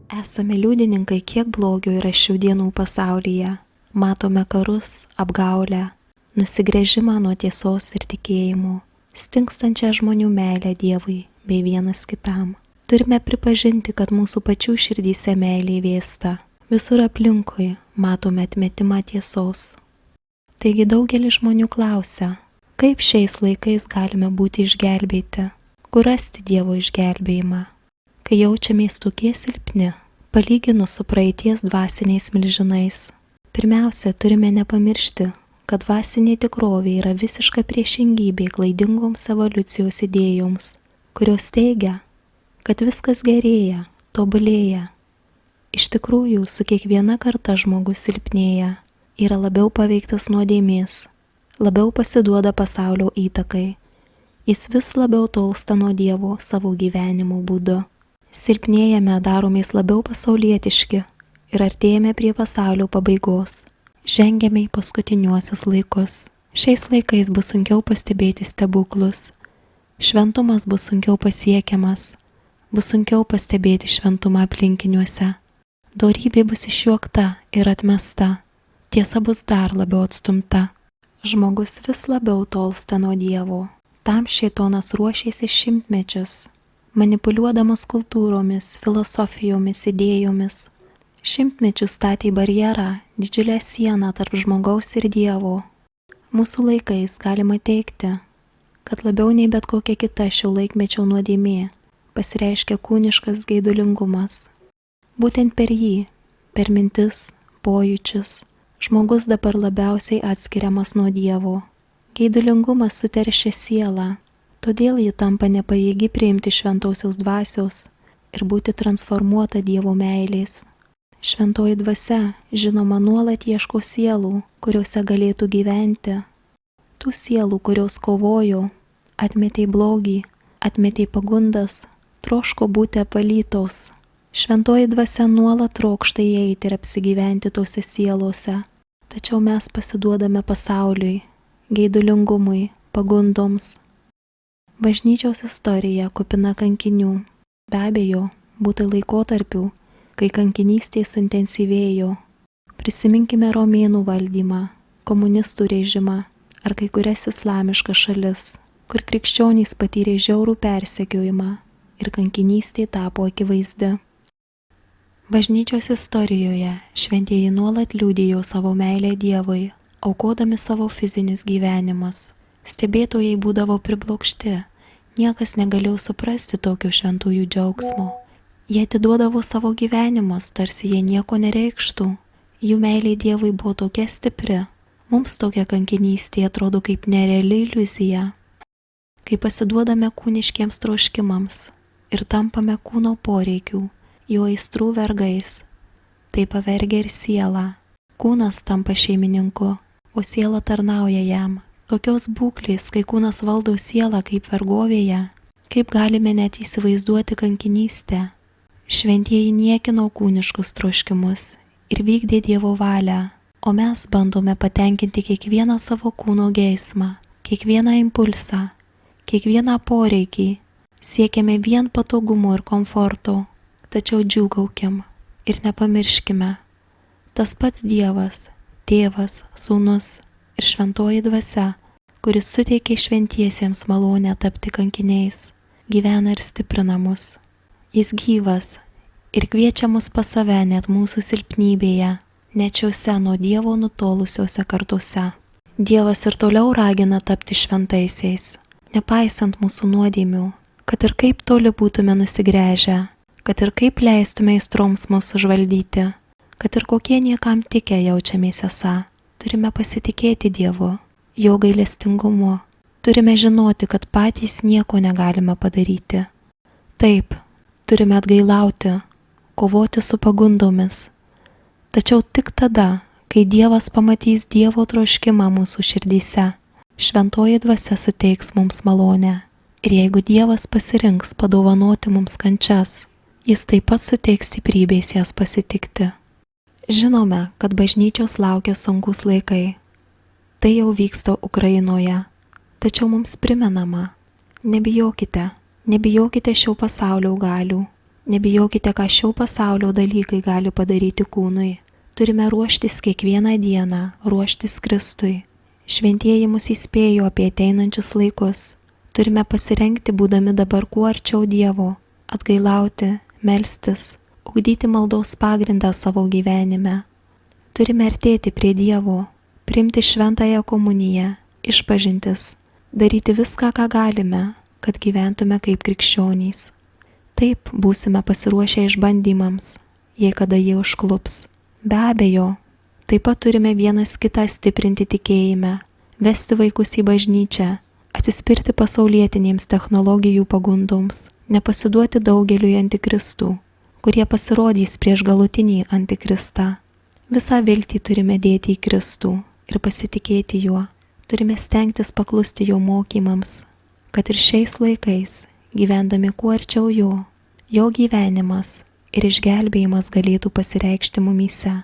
Esame liudininkai, kiek blogio yra šių dienų pasaulyje. Matome karus, apgaulę, nusigręžimą nuo tiesos ir tikėjimų, stingstančią žmonių meilę Dievui bei vienas kitam. Turime pripažinti, kad mūsų pačių širdyse meilė vėsta. Visur aplinkui matome atmetimą tiesos. Taigi daugelis žmonių klausia, kaip šiais laikais galime būti išgelbėti, kur rasti Dievo išgelbėjimą, kai jaučiamės tokie silpni, palyginus su praeities dvasiniais milžinais. Pirmiausia, turime nepamiršti, kad dvasinė tikrovė yra visiška priešingybė klaidingoms evoliucijos idėjoms, kurios teigia, kad viskas gerėja, tobulėja. Iš tikrųjų, su kiekviena karta žmogus silpnėja, yra labiau paveiktas nuodėmės, labiau pasiduoda pasaulio įtakai. Jis vis labiau tolsta nuo Dievo savo gyvenimo būdu. Silpnėjame, daromės labiau pasaulietiški ir artėjame prie pasaulio pabaigos. Žengiame į paskutiniuosius laikus. Šiais laikais bus sunkiau pastebėti stebuklus. Šventumas bus sunkiau pasiekiamas. Bus sunkiau pastebėti šventumą aplinkiniuose. Dorybė bus išjuokta ir atmesta. Tiesa bus dar labiau atstumta. Žmogus vis labiau tolsta nuo Dievo. Tam šėtonas ruošėsi šimtmečius, manipuliuodamas kultūromis, filosofijomis, idėjomis. Šimtmečius statė barjerą, didžiulę sieną tarp žmogaus ir Dievo. Mūsų laikais galima teigti, kad labiau nei bet kokia kita šio laikmečio nuodėmė pasireiškia kūniškas geidulingumas. Būtent per jį, per mintis, pojūčius, žmogus dabar labiausiai atskiriamas nuo Dievo. Geidulingumas suteršia sielą, todėl ji tampa nepajėgi priimti šventosios dvasios ir būti transformuota Dievo meilės. Šventoji dvasia, žinoma, nuolat ieško sielų, kuriuose galėtų gyventi. Tų sielų, kurios kovojo, atmetė blogį, atmetė pagundas, troško būti apvalytos. Šventoji dvasia nuolat trokšta įeiti ir apsigyventi tose sielose, tačiau mes pasiduodame pasauliui, geidulingumui, pagundoms. Bažnyčios istorija kupina kankinių. Be abejo, būta laikotarpių, kai kankinystė suintensyvėjo. Prisiminkime romėnų valdymą, komunistų režimą ar kai kurias islamiškas šalis, kur krikščionys patyrė žiaurų persekiojimą ir kankinystė tapo akivaizdi. Bažnyčios istorijoje šventieji nuolat liudijo savo meilę Dievui, aukodami savo fizinius gyvenimus. Stebėtojai būdavo priblokšti, niekas negalėjo suprasti tokio šventųjų džiaugsmo. Jie atiduodavo savo gyvenimus, tarsi jie nieko nereikštų. Jų meilė Dievui buvo tokia stipri. Mums tokia kankinystė atrodo kaip nereali iliuzija. Kai pasiduodame kūniškiems troškimams ir tampame kūno poreikių, jo aistrų vergais, tai pavergia ir sielą. Kūnas tampa šeimininku, o siela tarnauja jam. Tokios būklės, kai kūnas valdo sielą kaip vergovėje, kaip galime net įsivaizduoti kankinystę. Šventieji niekino kūniškus troškimus ir vykdė Dievo valią, o mes bandome patenkinti kiekvieną savo kūno geismą, kiekvieną impulsą, kiekvieną poreikį, siekiame vien patogumo ir komforto. Tačiau džiūgaukim ir nepamirškime, tas pats Dievas, Tėvas, Sūnus ir Šventoji dvasia, kuris suteikė šventiesiems malonę tapti kankiniais, gyvena ir stiprina mus. Jis gyvas ir kviečia mus pas save net mūsų silpnybėje, net šiuose nuo Dievo nutolusiuose kartuose. Dievas ir toliau ragina tapti šventaisiais, nepaisant mūsų nuodėmių, kad ir kaip toli būtume nusigręžę, kad ir kaip leistume aistroms mūsų užvaldyti, kad ir kokie niekam tikę jaučiamės esą, turime pasitikėti Dievu, jo gailestingumu, turime žinoti, kad patys nieko negalime padaryti. Taip, turime atgailauti, kovoti su pagundomis, tačiau tik tada, kai Dievas pamatys Dievo troškimą mūsų širdyse, šventoji dvasia suteiks mums malonę. Ir jeigu Dievas pasirinks padovanoti mums kančias, jis taip pat suteiks stiprybės jas pasitikti. Žinome, kad bažnyčios laukia sunkus laikai. Tai jau vyksta Ukrainoje. Tačiau mums primenama, nebijokite šio pasaulio galių. Nebijokite, ką šio pasaulio dalykai gali padaryti kūnui. Turime ruoštis kiekvieną dieną, ruoštis Kristui. Šventieji mus įspėjo apie ateinančius laikus. Turime pasirengti, būdami dabar kuo arčiau Dievo, atgailauti, melstis, ugdyti maldos pagrindą savo gyvenime. Turime artėti prie Dievo, priimti šventąją komuniją, išpažintis, daryti viską, ką galime, kad gyventume kaip krikščionys. Taip būsime pasiruošę išbandymams, jei kada jie užklups. Be abejo, taip pat turime vienas kitą stiprinti tikėjime, vesti vaikus į bažnyčią, atsispirti pasaulietinėms technologijų pagundoms, nepasiduoti daugeliui antikristų, kurie pasirodys prieš galutinį antikristą. Visą viltį turime dėti į Kristų ir pasitikėti juo. Turime stengtis paklusti jo mokymams, kad ir šiais laikais, gyvendami kuo arčiau jo gyvenimas ir išgelbėjimas galėtų pasireikšti mumyse.